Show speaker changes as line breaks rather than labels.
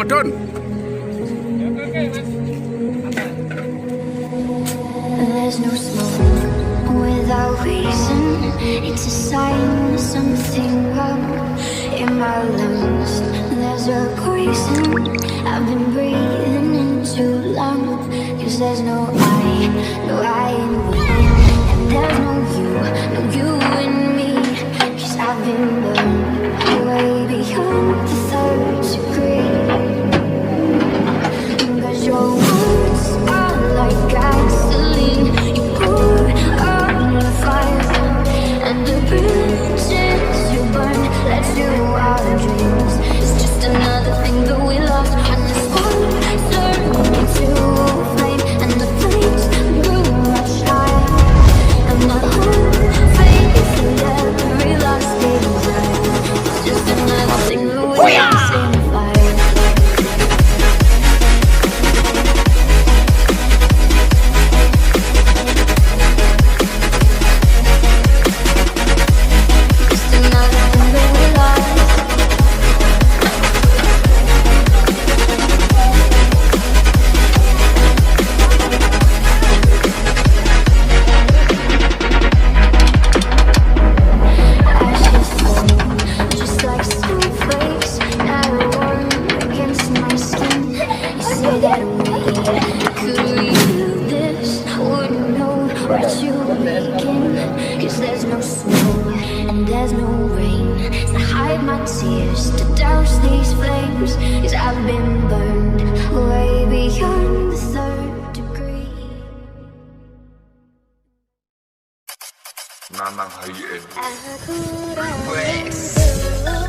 Ramadan.
There's no smoke without reason. It's a sign of something wrong in my lungs. There's a poison I've been breathing in too long. 'Cause there's no I in me. And there's no you in me. 'Cause I've been burned way beyond the third degree. 'Cause your words are like gasoline. You pour on the fire, and the bridges you burn led to our dreams. It's just another thing that we lost. When the spark turned into a flame, and the flames grew much higher, and my whole faith in every last day of life. It's just another thing that we lost in the fire. Just another thing that we lost. Ashes fall, just like snowflakes that are warm against my skin. You say that we could redo this, wouldn't know where to begin. 'Cause there's no snow and there's no rain to hide my tears, to douse these flames. 'Cause I've been burned way beyond the third degree.
Nanang hayin.
I could undo